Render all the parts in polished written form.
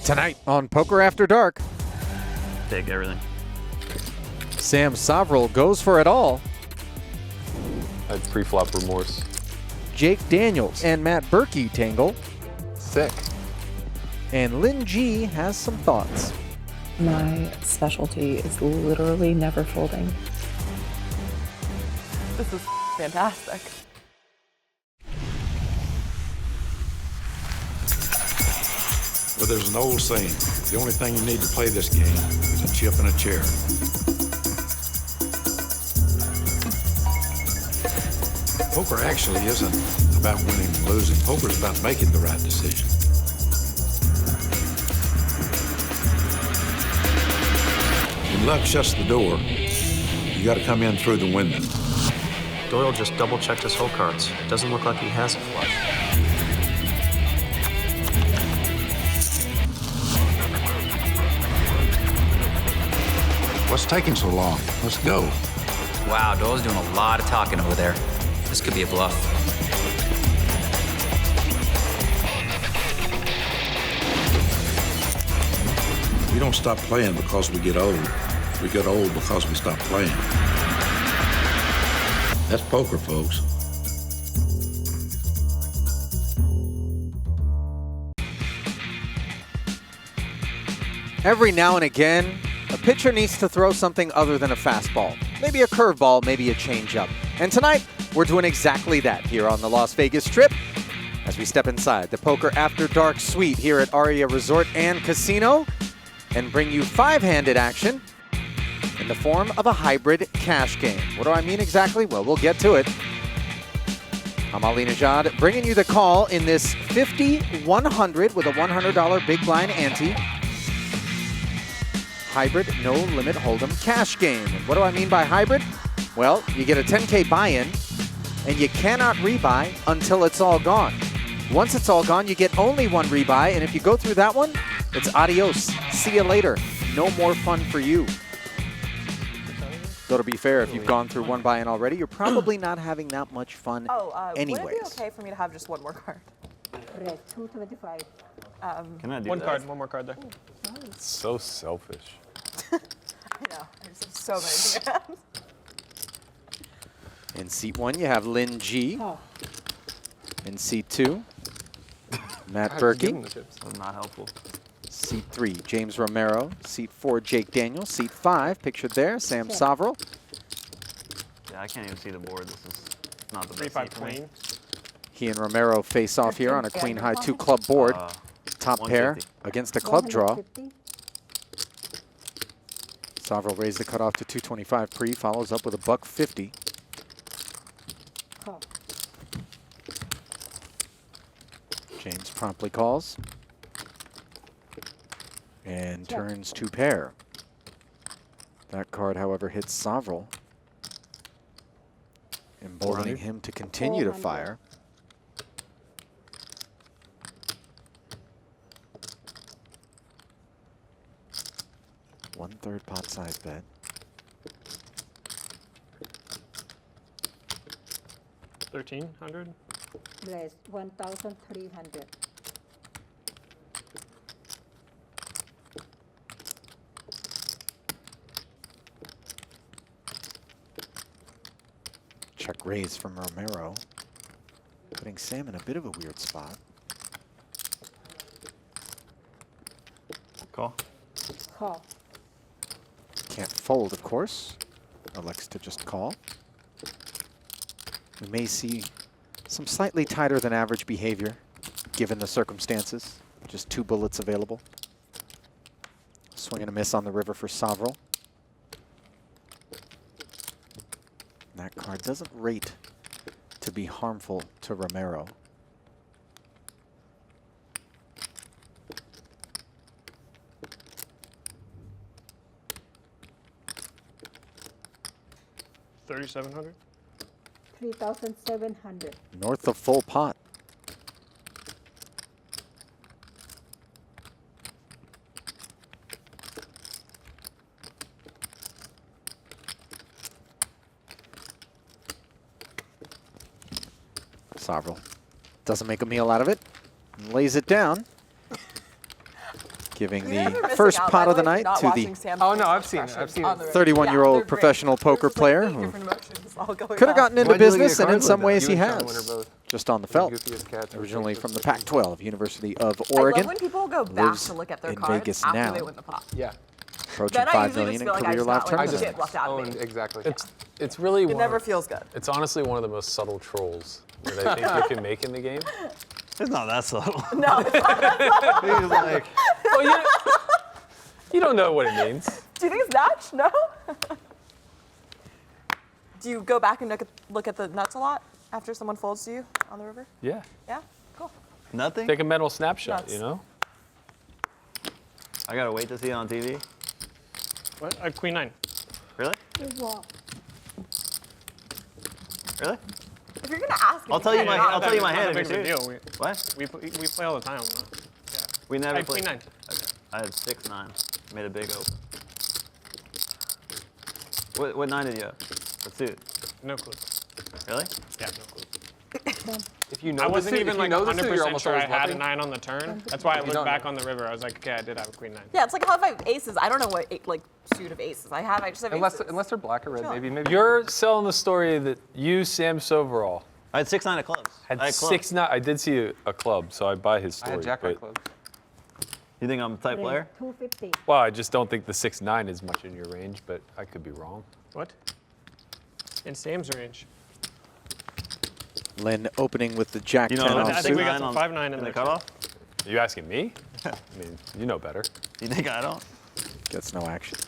Tonight on Poker After Dark, Take everything. Sam Soverel goes for it all. I had pre-flop remorse. Jake Daniels and Matt Berkey tangle. Sick. And Lynn G has some thoughts. My specialty is literally never folding. This is fantastic. Well, there's an old saying, the only thing you need to play this game is a chip and a chair. Poker actually isn't about winning and losing. Poker's about making the right decision. When luck shuts the door, you gotta come in through the window. Doyle just double-checked his hole cards. Doesn't look like he has a flush. What's taking so long? Let's go. Wow, Doyle's doing a lot of talking over there. This could be a bluff. We don't stop playing because we get old. We get old because we stop playing. That's poker, folks. Every now and again, a pitcher needs to throw something other than a fastball. Maybe a curveball, maybe a changeup. And tonight, we're doing exactly that here on the Las Vegas Strip as we step inside the Poker After Dark suite here at Aria Resort and Casino and bring you five-handed action in the form of a hybrid cash game. What do I mean exactly? Well, we'll get to it. I'm Lynne Ji, bringing you the call in this 50-100 with a $100 big blind ante hybrid no limit hold'em cash game. And what do I mean by hybrid? Well, you get a 10K buy-in and you cannot rebuy until it's all gone. Once it's all gone, you get only one rebuy, and if you go through that one, it's adios. See you later. No more fun for you. Though to be fair, if you've gone through one buy-in already, you're probably not having that much fun anyways. Would it be okay for me to have just one more card? Red, 225. Can I do One that? card, one more card there. It's so selfish. I know. I just have so many hands. In seat 1, you have Lynn G. In seat 2, Matt Berkey. That's not helpful. Seat 3, James Romero. Seat 4, Jake Daniels. Seat 5, pictured there, Sam Soverel. Yeah, I can't even see the board. This is not the best 3-5 seat for me. queen. He and Romero face off here on a queen-high 2-club board. Top pair 150. against a club draw. 150. Soverel raised the cutoff to 225 pre, follows up with a $150. Call. James promptly calls and turns to pair. That card, however, hits Soverel, emboldening him to continue to fire. One-third pot size bet. $1,300. Bless, 1,300. Check raise from Romero, putting Sam in a bit of a weird spot. Call. Call. Can't fold, of course. Elects to just call. We may see some slightly tighter than average behavior, given the circumstances. Just 2 bullets available. Swing and a miss on the river for Soverel. That card doesn't rate to be harmful to Romero. $3,700. 3,700. North of full pot. Soverel doesn't make a meal out of it. Lays it down. giving You're never the missing first out, pot by of the the way, night not to watching the Sam's Oh, no, I've facial seen it. expressions I've seen on it. the river. 31-year-old Yeah, they're great. professional There's poker just, like, player 8 who different emotions all going could have on. gotten into Why'd you look at business your and in cards some like that? ways You he and Sean winner has. both. Just on the The felt. goofiest cats. Originally from the Pac-12, University of I Oregon. love when people go back lives to look at their in cards Vegas after now. they win the pot. Yeah. Approaching Then I $5 usually million just in feel like I career just live got, like, tournament shit earnings. left out of me. Exactly. It's really It one never of, feels good. It's honestly one of the most subtle trolls that I think you can make in the game. It's not that subtle. No, it's not. He's like, Well, you don't know what it means. Do you think it's Natch? No? Do you go back and look at the nuts a lot after someone folds to you on the river? Yeah. Yeah? Cool. nothing? Take a mental snapshot, Nuts. you know? I gotta wait to see it on TV. What? Queen 9. Really? Wow. Really? If you're gonna ask me, I'll tell you my- I'll tell you my Not hand that if big you're of a deal. What? We play all the time. We never Hey, Queen played. 9. Okay. I had 6-9. Made a big open. What 9 did you have? What suit? No clue. Really? Yeah, no clue. If you know I the wasn't suit, even if you like know the suit, you're 100% almost sure I always had a bluffing. 9 on the turn. That's why I looked don't back know. on the river. I was like, okay, I did have a Queen 9. Yeah, it's like how if I have aces, I don't know what suit of aces I have. I just have aces. Unless they're black or red, Sure. maybe. You're selling the story that you, Sam Soverel, I had 6-9 of clubs. had I had clubs. 6-9. I did see a club, so I buy his I story. had jack-high but- clubs. You think I'm a type player? 250. Well, I just don't think the 6-9 is much in your range, but I could be wrong. What? In Sam's range. Lynn opening with the Jack You know, 10 I off I think we suit. got some 5-9 in the there. cutoff. Are you asking me? I mean, you know better. You think I don't? Gets no action.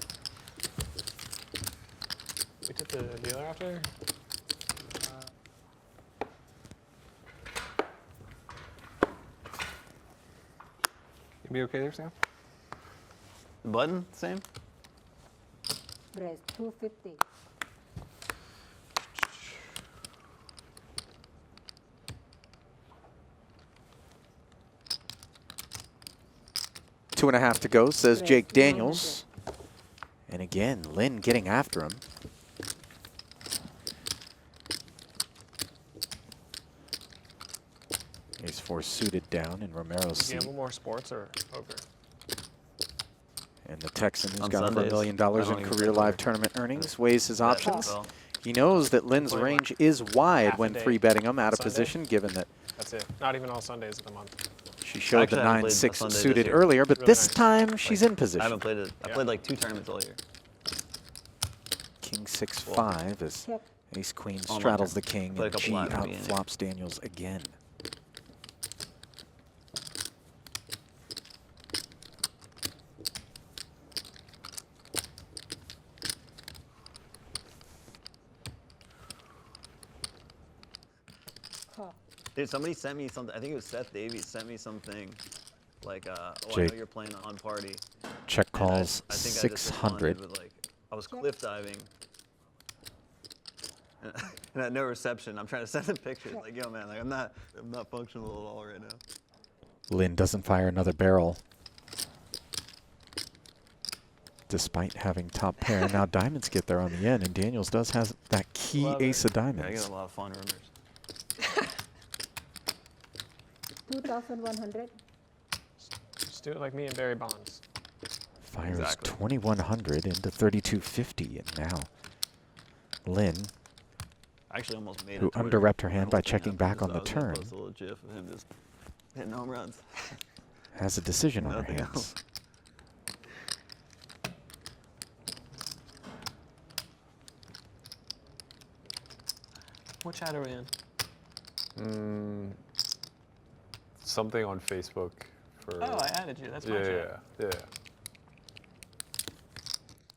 We took the dealer after. You be okay there, Sam? The button, same? Raise 250. Two and a half to go, says Raise Jake 100. Daniels. And again, Lynn getting after him. Ace 4 suited down in Romero's seat. Gamble more sports or poker? And the Texan, who's On got over $1 Sundays. million I don't in even career play live poker. tournament earnings, weighs his That options. well. He knows that Lynn's Play what? range is wide Half a when day. free betting him out of Sunday? position, given that That's it. Not even all Sundays of the month. she showed Actually, the I haven't played 9-6 a Sunday this suited year. earlier, but Really this nice. time she's in I position. haven't played it. I Yeah. played like 2 tournaments all year. King 6-5 as Check. Ace Queen Oh, my straddles turn. the king Played a and couple G live at the beginning. outflops Daniels again. Call. Dude, somebody sent me something. I think it was Seth Davies sent me something like, oh, I Jake. know you're playing on party. Check And I calls think I just 600. responded with, like, I was cliff diving. And I had no reception. I'm trying to send him pictures. Like, yo, man, like I'm not functional at all right now. Lynn doesn't fire another barrel. Despite having top pair, now diamonds get there on the end, and Daniels does have that key Love it. ace of Yeah, I diamonds. get a lot of fun rumors. 2,100. Just do it like me and Barry Bonds. Fires Exactly. 2,100 into 3,250, and now Lynn, I actually almost made who it. to under-repped her where hand by I was checking gonna- back on I the was gonna turn. post a little gif of him just hitting home runs. has a decision on her Nothing hands. else. What chat are we in? Something on Facebook for. Oh, I added you. That's my yeah, chat. yeah. Did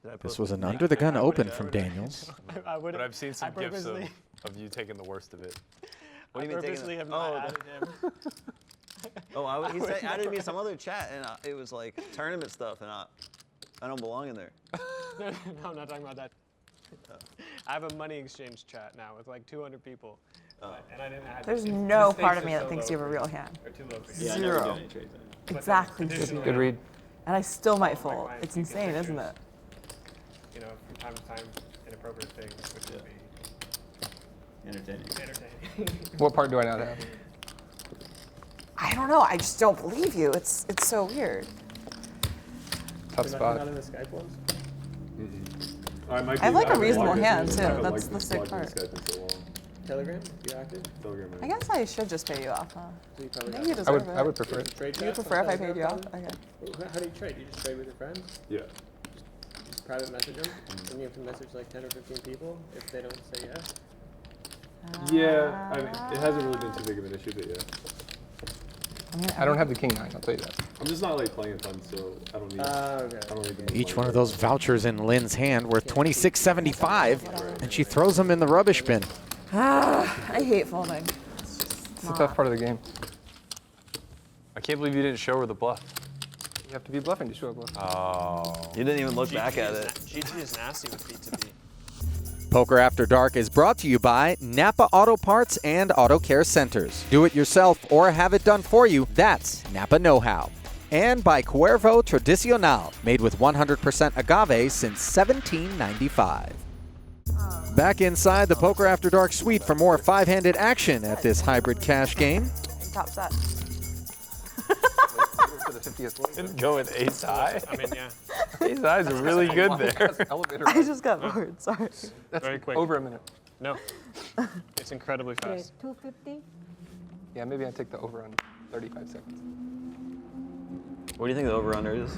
I This post was it? an under-the-gun I open would've- from I would've- Daniels. I would But I've seen some gifs of you taking the worst of it. What do you I mean taking purposely it? have not Oh, added him. he said, added me some other chat, and it was like tournament stuff, and I don't belong in there. No, I'm not talking about that. I have a money exchange chat now with like 200 people. And I didn't add There's the no stakes part of are me that so thinks low you have a for real you, hand. or too low for you. Zero. Exactly zero. Good read. And I still might My fold. clients It's can get insane, isn't pictures. it? You know, from time to time, inappropriate things, which would be entertaining. What part do I not have? I don't know. I just don't believe you. It's so weird. tough spot. Not in the Skype ones? I have like a reasonable hand too. That's the sick part. Telegram? You active? Telegram. I guess I should just pay you off, huh? Maybe you I deserve would, it. I would prefer it. Trade Do you prefer if I paid you off? Okay. How do you trade? You just trade with your friends? Yeah. Just private message them? And you have to message like 10 or 15 people if they don't say yes? Yeah, I mean, it hasn't really been too big of an issue, but yeah. I don't have the king 9, I'll tell you that. I'm just not like playing a ton, so I don't need. Okay. I don't need the most Each money. one of those vouchers in Lynn's hand worth $26.75, and she throws them in the rubbish bin. I hate folding. It's a tough part of the game. I can't believe you didn't show her the bluff. You have to be bluffing to show a bluff. Oh. You didn't even look back at it. GG is nasty with B2B. Poker After Dark is brought to you by Napa Auto Parts and Auto Care Centers. Do it yourself or have it done for you. That's Napa Know-How. And by Cuervo Tradicional, made with 100% agave since 1795. Back inside the Poker After Dark suite for more five-handed action at this hybrid cash game. Top set. For the 50th Didn't go with ace high. I mean, yeah. Ace high is really good there. Elevator I just got bored, sorry. That's Very quick. over a minute. No. It's incredibly Trade fast. 250. Yeah, maybe I take the over on 35 seconds. What do you think the over-under is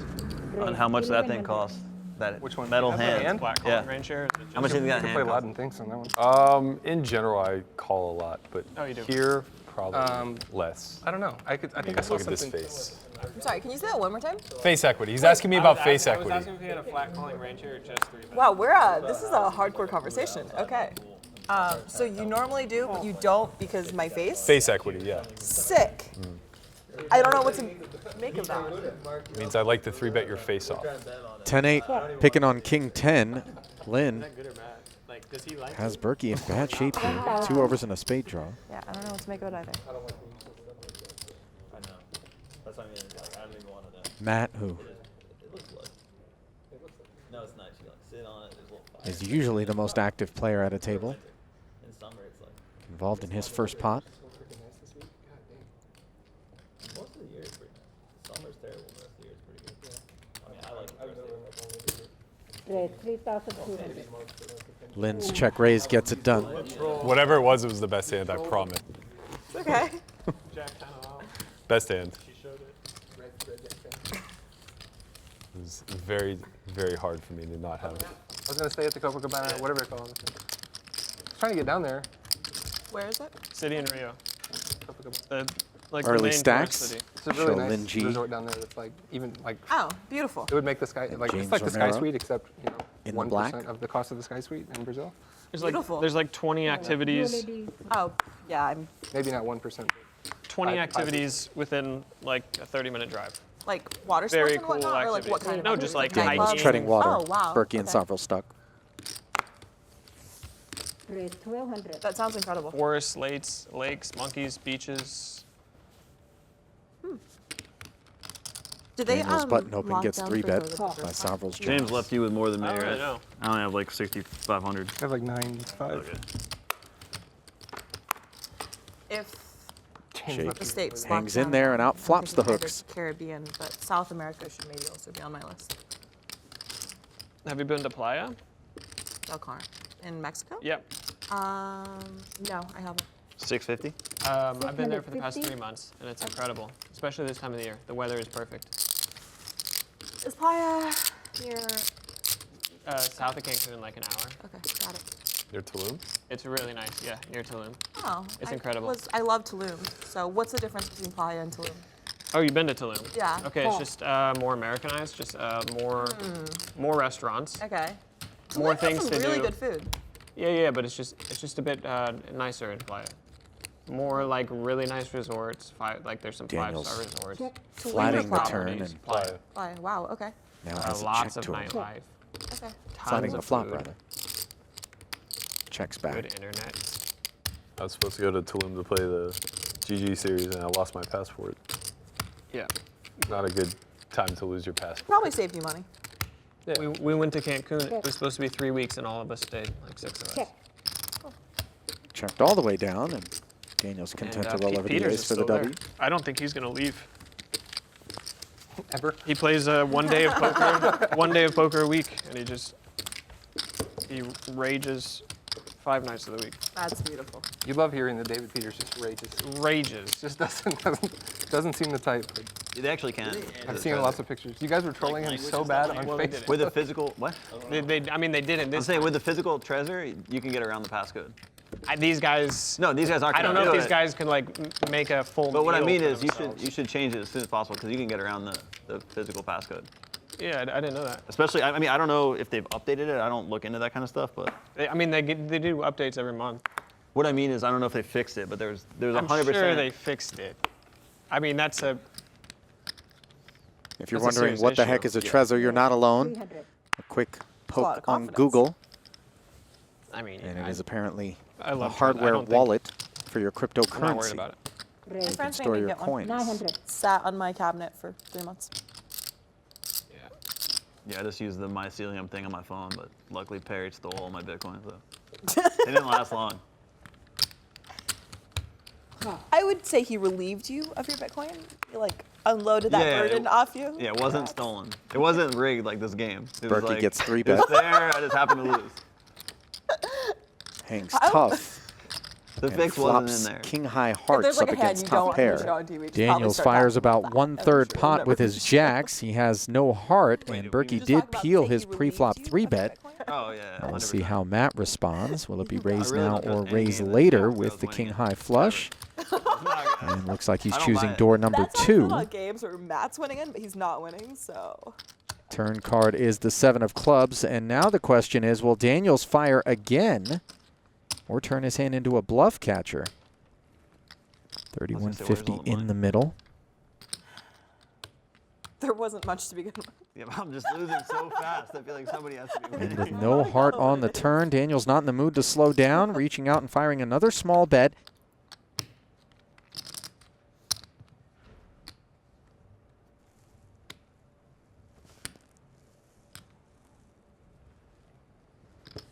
on how much that thing costs? That Which one? metal That's a hand. hand? Flat Yeah. calling range here. How much do you think that I hand play costs? Latin things on that one. In general, I call a lot, but Oh, you do? here probably less. I don't know. I think I saw Look at this something. face. I'm sorry, can you say that one more time? Face equity. He's asking me about face I was equity. asking if he had a flat calling range here or just 3-bet. Wow, this is a hardcore conversation. Okay. So you normally do, but you don't because my face? Face equity, yeah. Sick. I don't know what to make of that. Means I like to 3-bet your face off. 10-8, picking on King 10. Lynn Good or bad? Like, does he like has Berkey in bad shape here. 2 overs and a spade draw. Yeah, I don't know what to make of it either. That's what I mean. Like, I don't even want to know. Matt, who It looks like. No, it's nice. You like sit on it. There's a little fire. is usually the most active player at a table, In summer, it's like involved in his first pot. most of the year is pretty nice. Summer's terrible. The rest of the year is pretty good. I mean, I like the rest of the year. Trade 3,200. Lynn's check raise gets it done. Whatever it was the best hand, I promise. It's okay. Jack 10 off? Best hand. She showed it. It was very, very hard for me to not have. I was going to stay at the Copacabana, whatever it's called. I was trying to get down there. Where is it? City in Rio. Copacabana. Like Early the main stacks. tourist city. It's a really Show nice Lynn G. resort down there that's like, even like, Oh, beautiful. it would make the sky, like, James it's like the Sky Romero. Suite, except, you know, In the 1% black. of the cost of the Sky Suite in Brazil. Beautiful. There's like 20 activities. Oh, yeah, I'm Maybe not 1%. 20 I- activities within like a 30-minute drive. like water sports Very and cool whatnot, or like what activities. kind of No, activities? just like Daniel's hiking. treading water. Oh, wow. Berkey and Okay. Soverel stuck. Trade 1,200. That sounds incredible. Forests, lakes, monkeys, beaches. Did they Daniel's button open lock gets down 3-bet for by the Soverel's James jobs. left you with more than me, I don't right? really know. I only have like 6,500. I have like 9.5. If James Shake. left the me states with- Hangs lock in down, there and out I'm flops the thinking either hooks. Caribbean, but South America should maybe also be on my list. Have you been to Playa? Del Carmen in Mexico? Yep. No, I haven't. 650. I've been there for the past 650? 3 months, and it's incredible, especially this time of the year. The weather is perfect. Is Playa near? South of Cancun in like an hour. Okay, got it. Near Tulum? It's really nice, yeah, near Tulum. Oh, It's incredible. I love Tulum. So what's the difference between Playa and Tulum? Oh, you've been to Tulum? Yeah. Okay, it's just more Americanized, just more restaurants, Okay. more Tulum has things some to really do. good food. Yeah, but it's just a bit nicer in Playa. More like really nice resorts. Like there's some Daniel's 5-star resorts. Check. Flatting the Playa. turn Properties, and Playa. Playa. Wow. Okay. now has a Lots check of to him. nightlife. Okay. Flatting Tons the of flop, food, rather. Checks back. Good internet. I was supposed to go to Tulum to play the GG series, and I lost my passport. Yeah. Not a good time to lose your passport. Probably saved you money. We went to Cancun. It was supposed to be 3 weeks, and all of us stayed, like 6 of us. Check. Checked all the way down, and Daniel's content And, to roll Pete over the Peters ace is for the still there. W. I don't think he's going to leave. Ever? He plays one day of poker a week, and he rages 5 nights of the week. That's beautiful. You love hearing that David Peters just rages. Rages. Just doesn't seem the type. They actually can. I've seen lots of pictures. You guys were trolling him so bad on Facebook. With a physical, what? I mean, they didn't. I'm saying with the physical treasure, you can get around the passcode. These guys. No, these guys aren't. I don't know if these guys can like make a full. But what I mean deal is, for you should change it as soon as possible because you can get around the physical passcode. Yeah, I didn't know that. Especially, I mean, I don't know if they've updated it. I don't look into that kind of stuff, but. They do updates every month. What I mean is, I don't know if they fixed it, but there's 100%. I'm sure they fixed it. I mean, that's a. If you're wondering what the heck is a Trezor, you're not alone. A quick poke on Google. I mean, and it is apparently a hardware wallet for your cryptocurrency. I'm not worried about it. My You can friends store made me your get one. coins. 900. Sat on my cabinet for 3 months. Yeah, I just used the mycelium thing on my phone, but luckily Perry stole all my Bitcoin, so they didn't last long. I would say he relieved you of your Bitcoin. He like unloaded that burden off you. Yeah, it wasn't stolen. It wasn't rigged like this game. It was Berkey like, gets 3 it bet. was there, I just happened to lose. Hangs tough. The and fix flops wasn't in there. king high If hearts there's like up a hand against you don't top want me to pair. show on TV, just Daniels probably fires start about that. 1/3 pot with his jacks. He has no heart, and Berkey did peel his pre-flop 3-bet. Oh, yeah. We'll see how Matt responds. Will it be raised really now don't trust or any raised game that later Daniels with was the winning king it. high flush? And looks like he's I don't choosing buy it. door number That's 2. a lot of games where Matt's winning in, but he's not winning, so. Turn card is the 7 of clubs, and now the question is, will Daniels fire again or turn his hand into a bluff catcher? 3150 in the middle. There wasn't much to begin with. Yeah, but I'm just losing so fast. I feel like somebody has to be winning. And with no heart on the turn, Daniels not in the mood to slow down, reaching out and firing another small bet.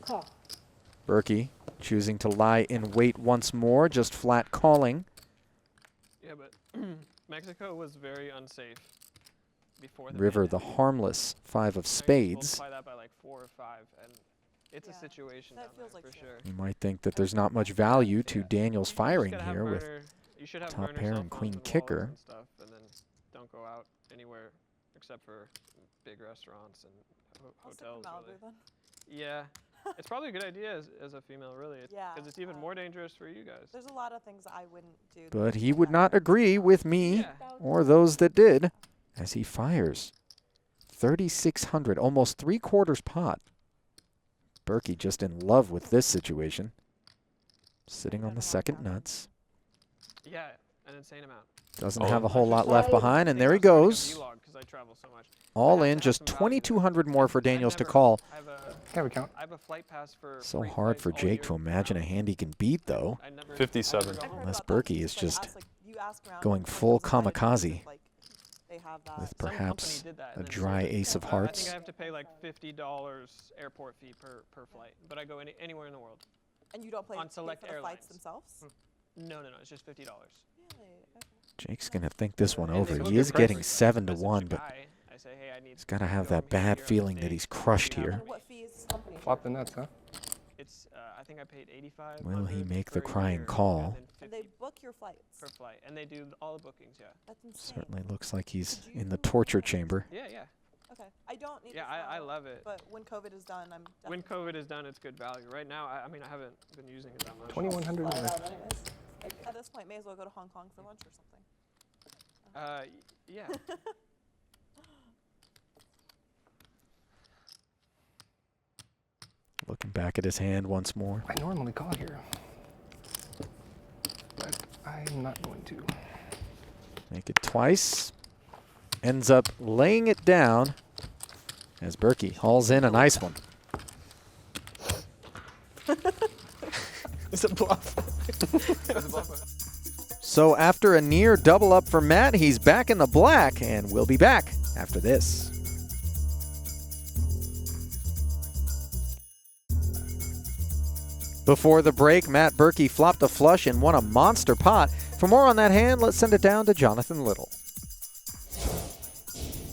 Call. Berkey choosing to lie in wait once more, just flat calling. Yeah, but Mexico was very unsafe before the River, pandemic. the harmless 5 of We'll spades. multiply that by like 4 or 5, and it's a situation that down feels there like for sure. You might think that there's not much value to Daniels firing gotta have here with you should have top burner pair cell and phones queen and wallets kicker. and stuff, and then don't go out anywhere except for big restaurants and hotels. Really. Yeah, it's probably a good idea as a female, really, because it's even more dangerous for you guys. There's a lot of things I wouldn't do. But he would not agree with me or those that did as he fires. 3,600, almost 3/4 pot. Berkey just in love with this situation. Sitting on the second nuts. Yeah, an insane amount. Doesn't have a whole lot left behind, and there he goes. I travel so much. All in, just 2,200 more for Daniels to call. Have a count. I have a flight pass for So hard for Jake to imagine a hand he can beat, though. 57. Unless Berkey is just going full kamikaze with perhaps a dry ace of I hearts. think I have to pay like $50 airport fee per flight, but I go anywhere in the world. And you don't play on select for the airlines. flights themselves? No, it's just $50. Really? Okay. Jake's going to think this one And over. they look He is at getting prices. 7 to Message 1, the but guy. I say, hey, I need he's got to have go that here, bad you're in feeling the that he's States. crushed You have here. And what fee is the company? Flop the nuts, huh? It's I think I paid $85. Will he make the crying call? And they book your flights. Per flight, and they do all the bookings. Yeah. That's insane. Certainly looks like he's in the torture chamber. Yeah. Okay. I don't need Yeah, this I now, love it. But when COVID is done, I'm When definitely. COVID is done, it's good value. Right now, I mean, I haven't been using it that much. 2,100 more. At this point, may as well go to Hong Kong for lunch or something. Yeah. Looking back at his hand once more. I normally call here, but I'm not going to. Make it twice. Ends up laying it down as Berkey hauls in a nice one. It's a bluff. So after a near double up for Matt, he's back in the black, and we'll be back after this. Before the break, Matt Berkey flopped a flush and won a monster pot. For more on that hand, let's send it down to Jonathan Little.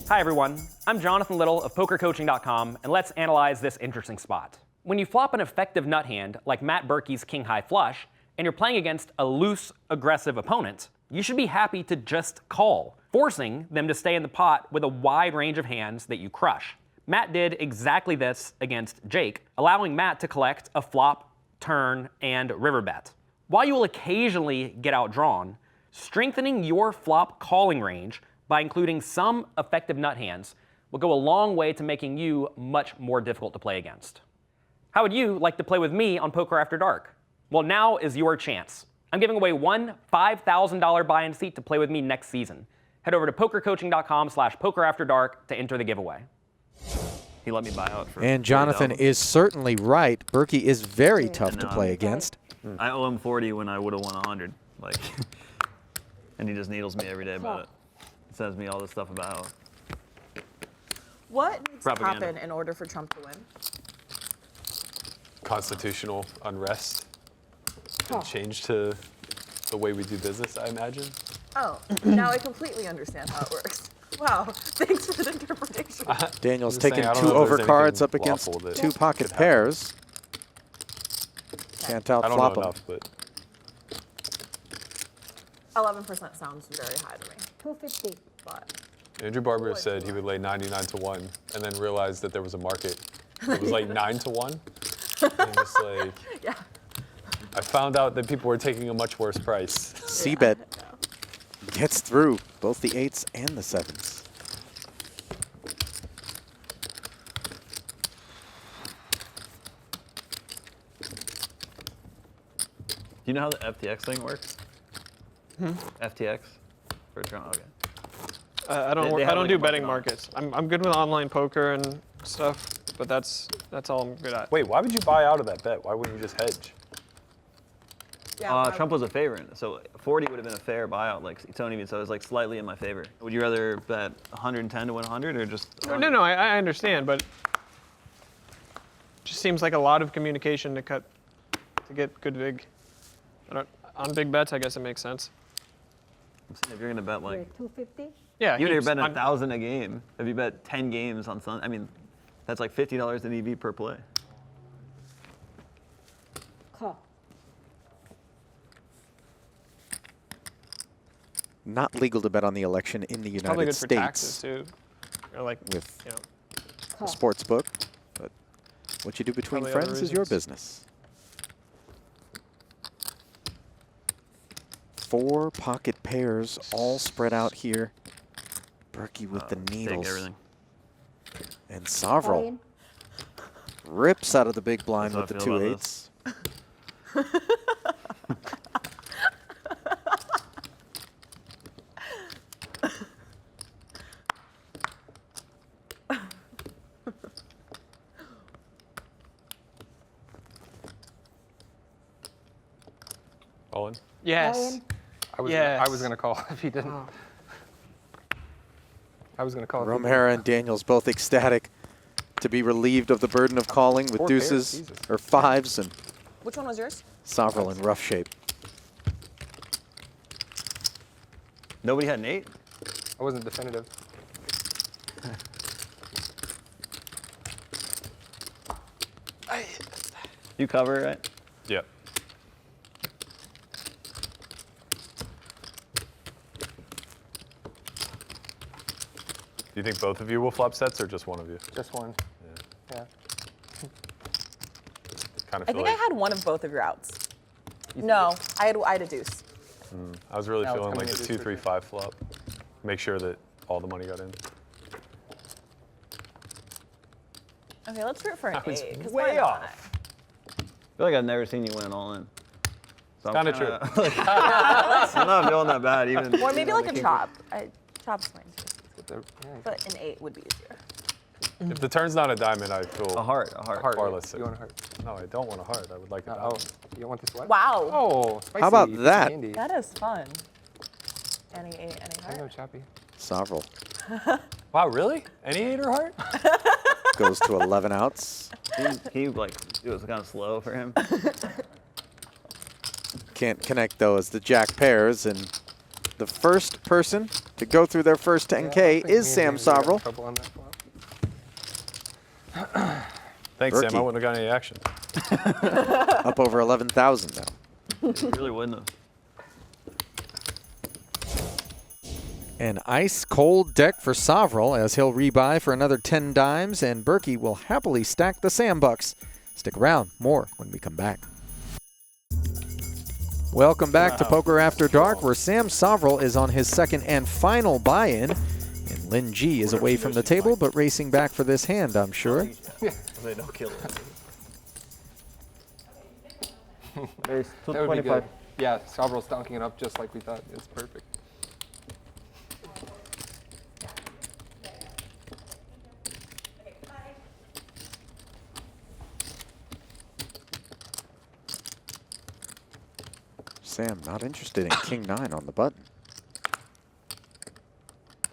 Hi everyone, I'm Jonathan Little of PokerCoaching.com, and let's analyze this interesting spot. When you flop an effective nut hand, like Matt Berkey's king-high flush, and you're playing against a loose, aggressive opponent, you should be happy to just call, forcing them to stay in the pot with a wide range of hands that you crush. Matt did exactly this against Jake, allowing Matt to collect a flop, turn, and river bet. While you will occasionally get outdrawn, strengthening your flop calling range by including some effective nut hands will go a long way to making you much more difficult to play against. How would you like to play with me on Poker After Dark? Well, now is your chance. I'm giving away one $5,000 buy-in seat to play with me next season. Head over to pokercoaching.com/pokerafterdark to enter the giveaway. He let me buy out for And Jonathan is certainly right. Berkey is very tough to play against. I owe him 40 when I would have won 100. Like, and he just needles me every day about it. Sends me all this stuff about What needs to propaganda. happen in order for Trump to win? Constitutional unrest and change to the way we do business, I imagine. Oh, now I completely understand how it works. Wow, thanks for the interpretation. Daniel's I'm just taking saying, I don't two know if there's overcards up anything against lawful that two pocket could happen. pairs. Can't I don't know outflop him. enough, but 11% sounds very high to me. 250. But Andrew Barber said he would lay 99 to 1 and then realized that there was a market. It was like 9 to 1. And he was like, yeah. I found out that people were taking a much worse price. C-bet gets through both the 8s and the 7s. Do you know how the FTX thing works? FTX? For Toronto, okay. I don't do betting markets. I'm good with online poker and stuff, but that's all I'm good at. Wait, why would you buy out of that bet? Why wouldn't you just hedge? Yeah, Trump was a favorite, so 40 would have been a fair buyout, like Tony mean, so it was like slightly in my favor. Would you rather bet 110 to win 100 or just 100? No, I understand, but it just seems like a lot of communication to get good vig. On big bets, I guess it makes sense. I'm saying if you're gonna bet like 250. Yeah, even if you're betting on- 1,000 a game, if you bet 10 games on Sunday, I mean, that's like $50 in EV per play. Call. Not legal to bet on the election in the Probably United good for States taxes too, or like with you know. a sports book, but what you do between Probably other friends is your reasons. business. 4 pocket pairs all spread out here. Berkey with the Take needles. everything. And Soverel Buy-in. rips out of the big blind That's with how the I feel 2 about 8s. All in? Yes. Buy-in. I was gonna call if he didn't. I was gonna call. if he didn't. Romero and Daniels both ecstatic to be relieved of the burden of calling with 4 pairs? deuces Jesus. or 5s, and Which one was yours? Soverel in rough shape. Nobody had an 8? I wasn't definitive. You cover, right? Yep. Do you think both of you will flop sets or just one of you? Just one. Yeah. Kind of I feel think I like had one of both of your outs. No, I had a deuce. I was really Now it's feeling coming like the into 2-3-5 flop. Make sure that all the money got in. Okay, let's root for an was 8. 'cause way why not? off. I feel like I've never seen you win all in. So Kinda true. I'm not feeling that bad even. Or maybe like a chop. Chop's fine too. Yeah. But an 8 would be easier. If the turn's not a diamond, I feel A heart. far less You sick. want a heart? No, I don't want a heart. I would like a Oh, diamond. you don't want this one? Wow. Oh, spicy. How about piece of that? candy. That is fun. Any 8, any I know, heart. choppy. Soverel Wow, really? Any 8 or heart? goes to 11 outs. He like, it was kind of slow for him. Can't connect though as the jack pairs, and The first person to go through their first 10K is Sam Soverel. Thanks, Sam. Berkey. I wouldn't have got any action. Up over 11,000 now. You really wouldn't have. An ice-cold deck for Soverel as he'll rebuy for another 10 dimes, and Berkey will happily stack the Sam bucks. Stick around, more when we come back. Welcome back to Poker After Dark, where Sam Soverel is on his second and final buy-in, and Lynn G is away from the table, but racing back for this hand, I'm sure. They don't kill it. There's 225. Yeah, Soverel's donking it up just like we thought. It's perfect. Sam not interested in King 9 on the button.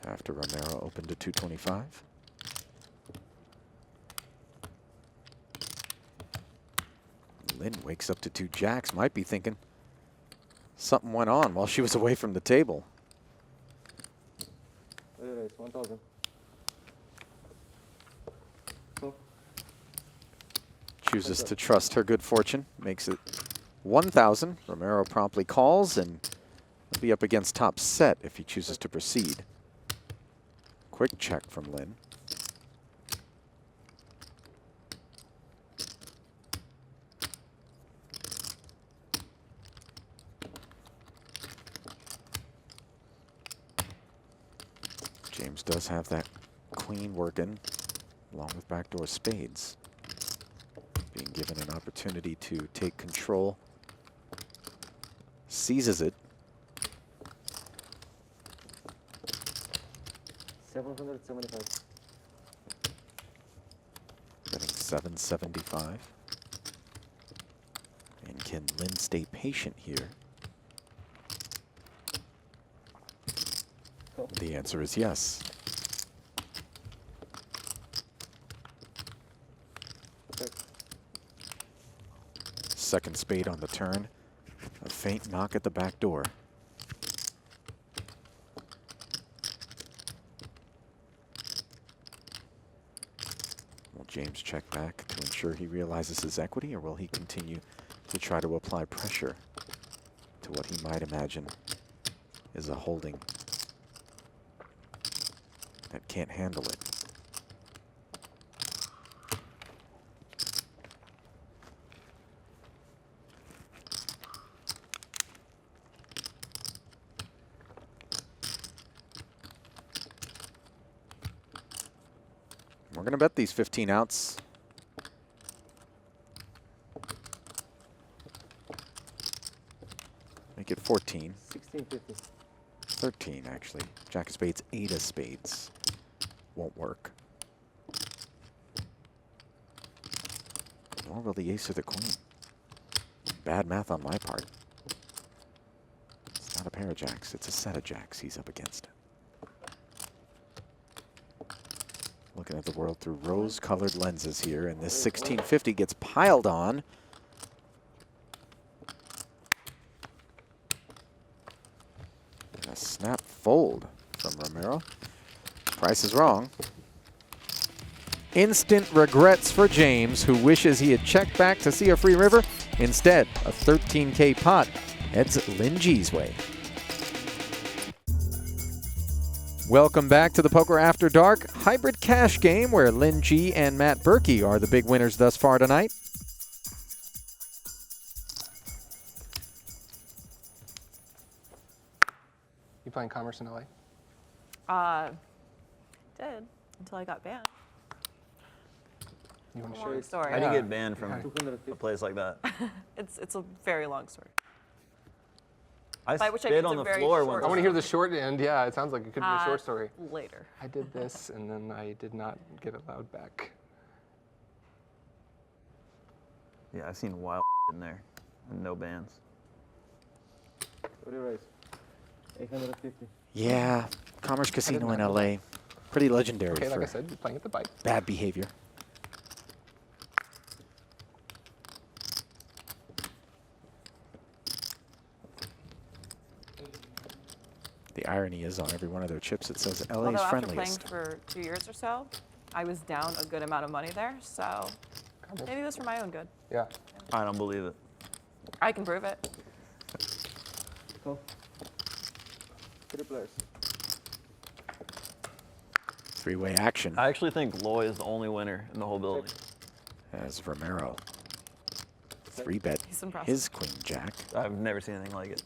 After Romero opened to 225. Lynn wakes up to 2 jacks, might be thinking something went on while she was away from the table. 1,000. Chooses to trust her good fortune, makes it 1,000. Romero promptly calls and will be up against top set if he chooses to proceed. Quick check from Lynn. James does have that queen working along with backdoor spades. Being given an opportunity to take control. Seizes it. 775. Betting 775. And can Lynn stay patient here? The answer is yes. Second spade on the turn. A faint knock at the back door. Will James check back to ensure he realizes his equity, or will he continue to try to apply pressure to what he might imagine is a holding that can't handle it? We're going to bet these 15 outs. Make it 14. 1650. 13, actually. Jack of spades, 8 of spades. Won't work. Nor will the ace or the queen. Bad math on my part. It's not a pair of jacks, it's a set of jacks he's up against. Looking at the world through rose-colored lenses here, and this 1650 gets piled on. And a snap fold from Romero. Price is wrong. Instant regrets for James, who wishes he had checked back to see a free river. Instead, a 13K pot heads Lynn G's way. Welcome back to the Poker After Dark hybrid cash game, where Lynn G and Matt Berkey are the big winners thus far tonight. You playing Commerce in LA? Did until I got banned. You want to Long share? story. How do you get banned from a place like that? It's a very long story. I By which I spit mean on it's the a very floor short once. I want to hear the short end. Yeah, it sounds like it could be a short story. Later. I did this, and then I did not get allowed back. Yeah, I've seen wild in there and no bans. What do you raise? 850. Yeah, Commerce Casino in LA. Pretty legendary Okay, like for I said, you're playing at the bite. bad behavior. The irony is on every one of their chips it says LA's Although friendliest. after playing for 2 years or so, I was down a good amount of money there, so maybe it was for my own good. Yeah. I don't believe it. I can prove it. Cool. 3 players. Three-way action I actually think Loy is the only winner in the whole building. as Romero 3-bet He's impressive. his queen jack. I've never seen anything like it.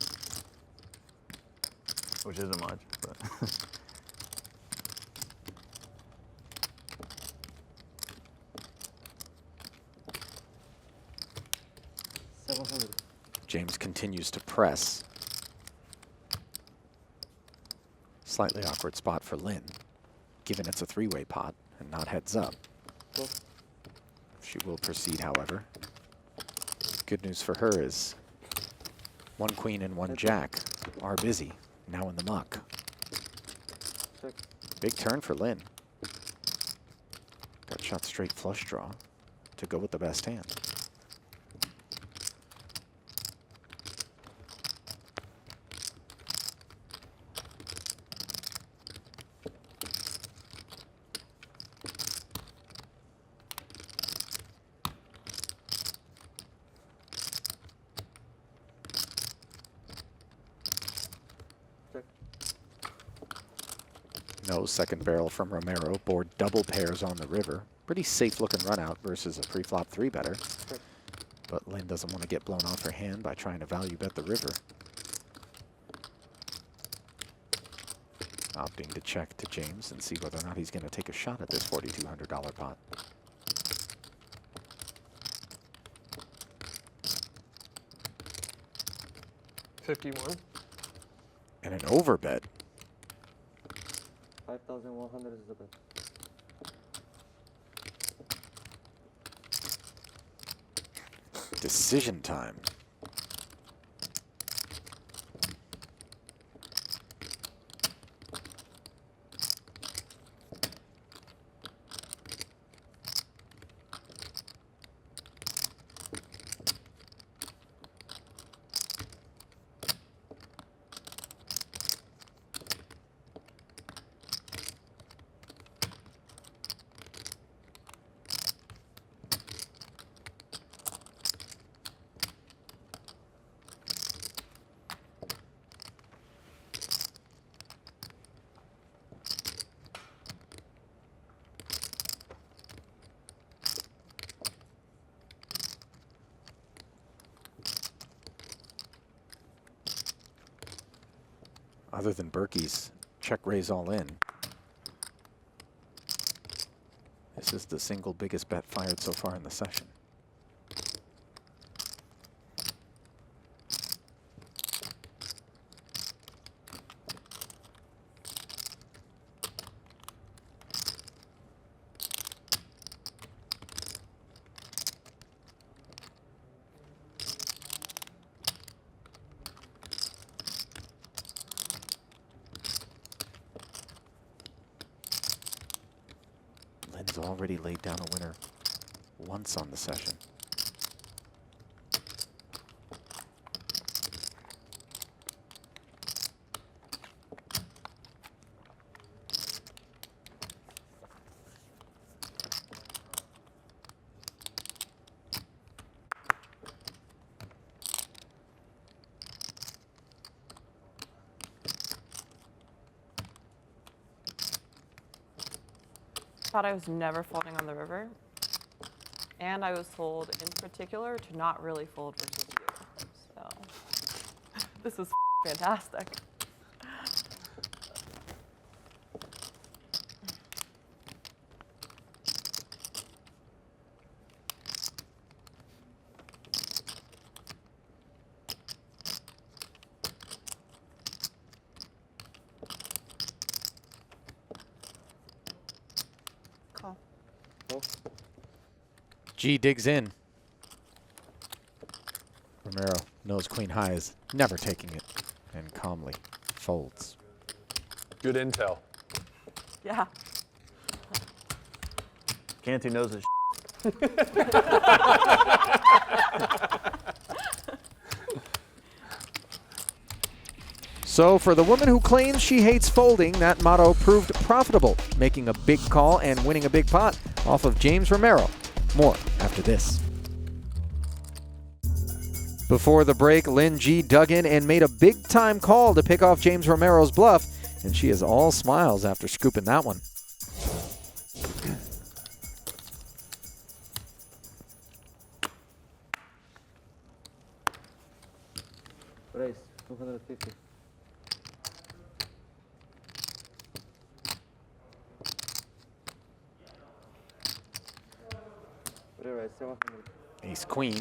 Which isn't much, but. James continues to press. Slightly awkward spot for Lynn, given it's a three-way pot and not heads up. Cool. She will proceed, however. Good news for her is 1 queen and 1 jack are busy, now in the muck. Check. Big turn for Lynn. Got shot straight flush draw to go with the best hand. No second barrel from Romero. Board double pairs on the river. Pretty safe looking run out versus a pre-flop 3-better. But Lynn doesn't want to get blown off her hand by trying to value bet the river. Opting to check to James and see whether or not he's going to take a shot at this $4,200 pot. $51. And an overbet. 5,100 is the bet. Decision time. Other than Berkey's check raise all in, this is the single biggest bet fired so far in the session. Lynn's already laid down a winner once on the session. Thought I was never folding on the river, and I was told in particular to not really fold versus you. So this is fantastic. G digs in. Romero knows queen high is never taking it and calmly folds. Good intel. Yeah. Cantu knows his So for the woman who claims she hates folding, that motto proved profitable, making a big call and winning a big pot off of James Romero. More after this. Before the break, Lynn G dug in and made a big-time call to pick off James Romero's bluff, and she is all smiles after scooping that one. Raise 250. Raise 700. Ace queen,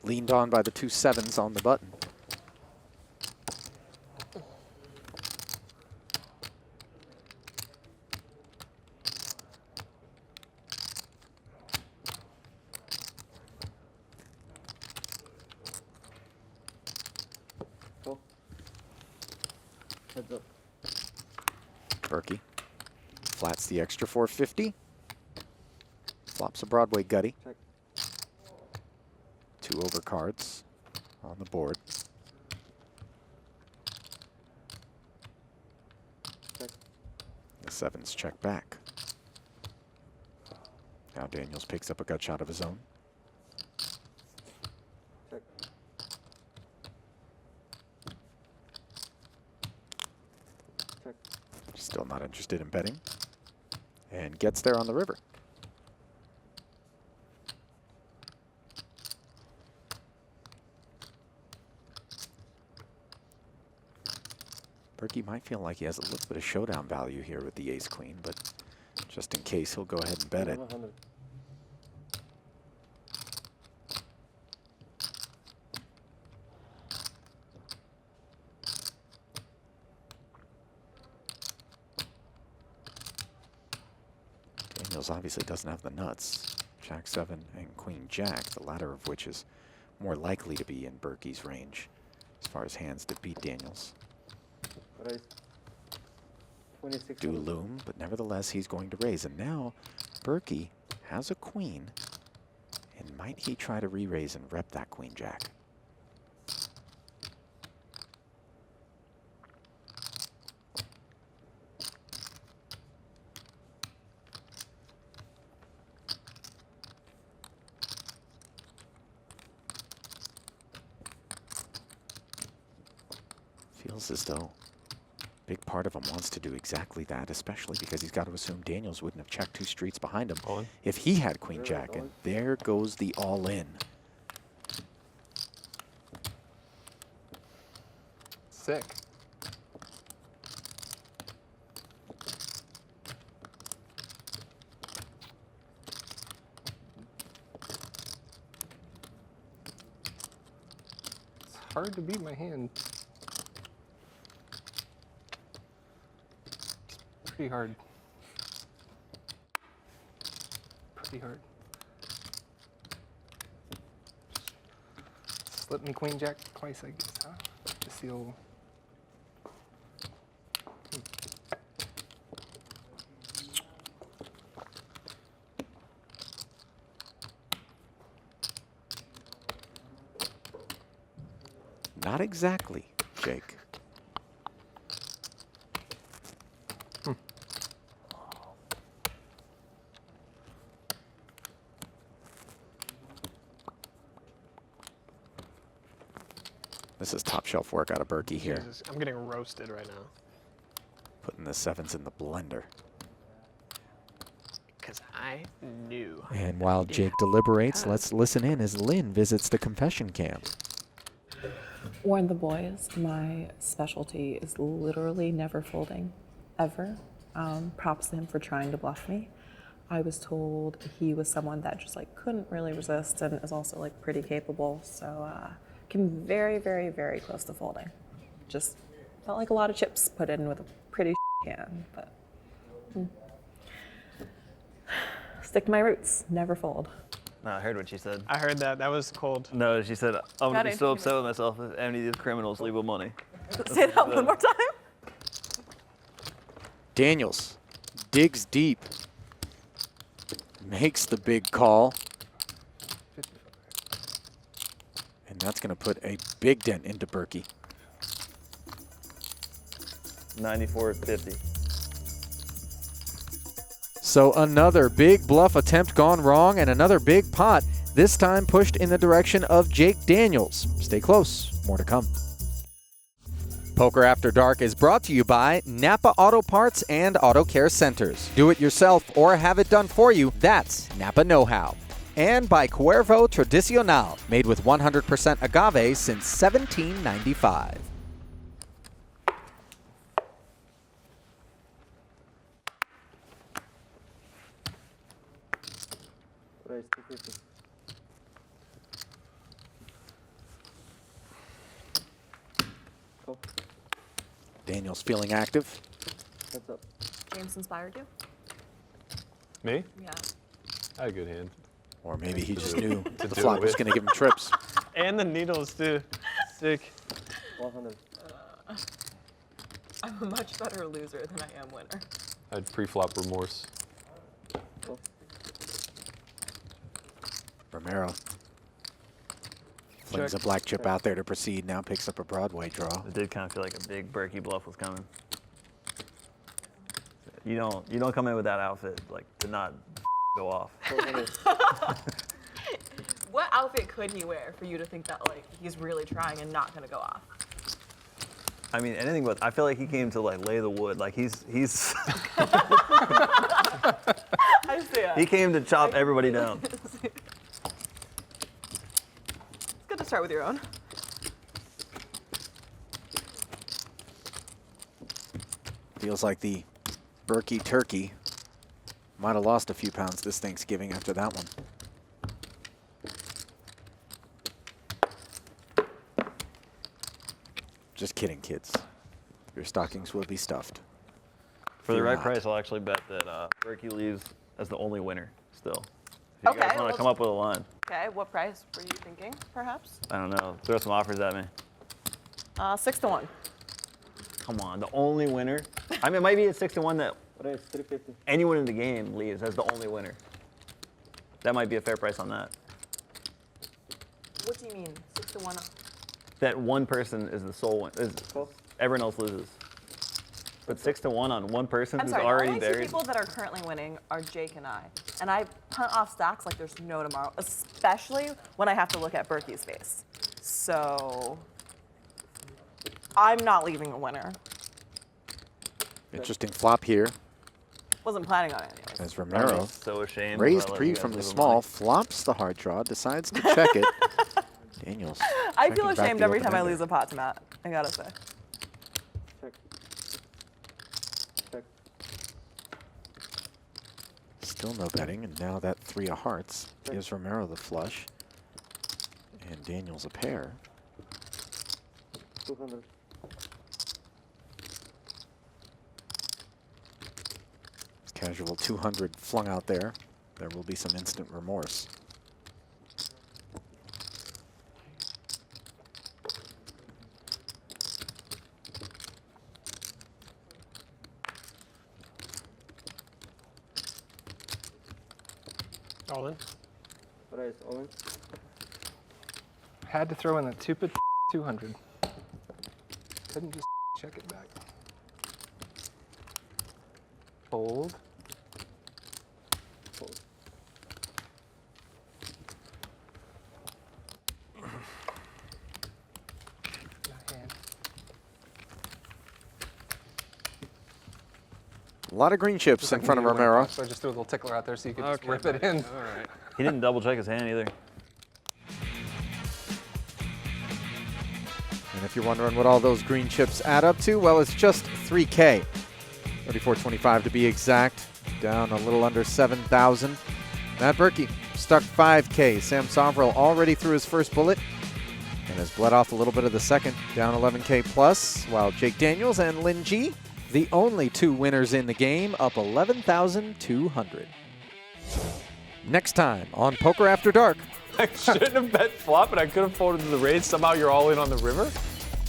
leaned on by the 2 7s on the button. Heads up. Berkey flats the extra 450. Flops a Broadway gutty. Check. 2 overcards on the board. Check. The 7s check back. Now Daniels picks up a gut shot of his own. Check. Check. Still not interested in betting. And gets there on the river. Berkey might feel like he has a little bit of showdown value here with the ace-queen, but just in case, he'll go ahead and bet it. 100. Daniels obviously doesn't have the nuts. Jack 7 and Queen Jack, the latter of which is more likely to be in Berkey's range as far as hands to beat Daniels. Raise 26. Do loom, but nevertheless he's going to raise. And now Berkey has a queen, and might he try to re-raise and rep that Queen Jack? Feels as though big part of him wants to do exactly that, especially because he's got to assume Daniels wouldn't have checked 2 streets behind him if he had Queen Jack, and there goes the all-in. Sick. It's hard to beat my hand. Pretty hard. Pretty hard. Slip me Queen Jack twice, I guess, huh? Just the old. Not exactly, Jake. This is top shelf work out of Berkey here. Jesus, I'm getting roasted right now. Putting the 7s in the blender. Because I knew. And while Jake deliberates, let's listen in as Lynn visits the confession cam. Warn the boys, my specialty is literally never folding, ever. Props to him for trying to bluff me. I was told he was someone that just like couldn't really resist and is also like pretty capable. So came very, very, very close to folding. Just felt like a lot of chips put in with a pretty hand, but stick to my roots, never fold. No, I heard what she said. I heard that. That was cold. No, she said, I'm going to be so interesting. upset with myself if any of these criminals leave with money. Say that one more time. Daniels digs deep, makes the big call, and that's going to put a big dent into Berkey. 94.50. So another big bluff attempt gone wrong and another big pot, this time pushed in the direction of Jake Daniels. Stay close, more to come. Poker After Dark is brought to you by Napa Auto Parts and Auto Care Centers. Do it yourself or have it done for you, that's Napa Know-How. And by Cuervo Tradicional, made with 100% agave since 1795. Raise 250. Daniels feeling active. Heads up. James inspired you? Me? Yeah. I had a good hand. Or maybe he just knew To the do flop it was with. going to give him trips. And the needles too. Sick. 100. I'm a much better loser than I am winner. I had pre-flop remorse. Romero flings a black chip out there to proceed, now picks up a Broadway draw. It did kind of feel like a big Berkey bluff was coming. You don't come in with that outfit like to not go off. What outfit could he wear for you to think that like he's really trying and not gonna go off? I mean, anything but. I feel like he came to like lay the wood. Like he's I see it. he came to chop everybody down. It's good to start with your own. Feels like the Berkey turkey might have lost a few pounds this Thanksgiving after that one. Just kidding, kids. Your stockings will be stuffed. For the Fear right not. price, I'll actually bet that Berkey leaves as the only winner still. If you Okay, guys want well- to come up with a line, Okay, what price were you thinking, perhaps? I don't know. Throw some offers at me. 6-1. Come on, the only winner. I mean, it might be a 6-1 that Raise 350. anyone in the game leaves as the only winner. That might be a fair price on that. What do you mean, 6-1? That one person is the sole one. Everyone else loses. But 6-1 on one person I'm who's sorry, already the only two buried. people that are currently winning are Jake and I. And I punt off stacks like there's no tomorrow, especially when I have to look at Berkey's face. So I'm not leaving a winner. Interesting flop here Wasn't planning on it anyways. as Romero, I'm so ashamed. raised about letting pre you guys from the leave with small, money. flops the hard draw, decides to check it. Daniels. I checking feel back ashamed the every open time I ender. lose a pot to Matt, I gotta say. Check. Check. Still no betting, and now that 3 of hearts gives Romero the flush. And Daniels a pair. 200. Casual 200 flung out there. There will be some instant remorse. All in. Raise all in. Had to throw in the stupid 200. Couldn't just check it back. Fold. Fold. A lot of green chips in front of Romero. So I just threw a little tickler out there so you could just rip it in. All right. He didn't double check his hand either. And if you're wondering what all those green chips add up to, well, it's just 3K. 34.25 to be exact. Down a little under 7,000. Matt Berkey stuck 5K. Sam Soverel already threw his first bullet and has bled off a little bit of the second, down 11K plus, while Jake Daniels and Lynn Ji, the only 2 winners in the game, up 11,200. Next time on Poker After Dark. I shouldn't have bet flop, and I could have folded to the raise. Somehow you're all in on the river?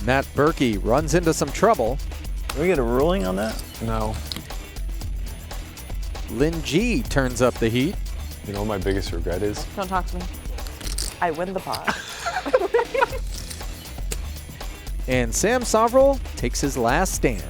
Matt Berkey runs into some trouble. Can we get a ruling on that? No. Lynn G turns up the heat. You know what my biggest regret is? Don't talk to me. I win the pot. And Sam Soverel takes his last stand.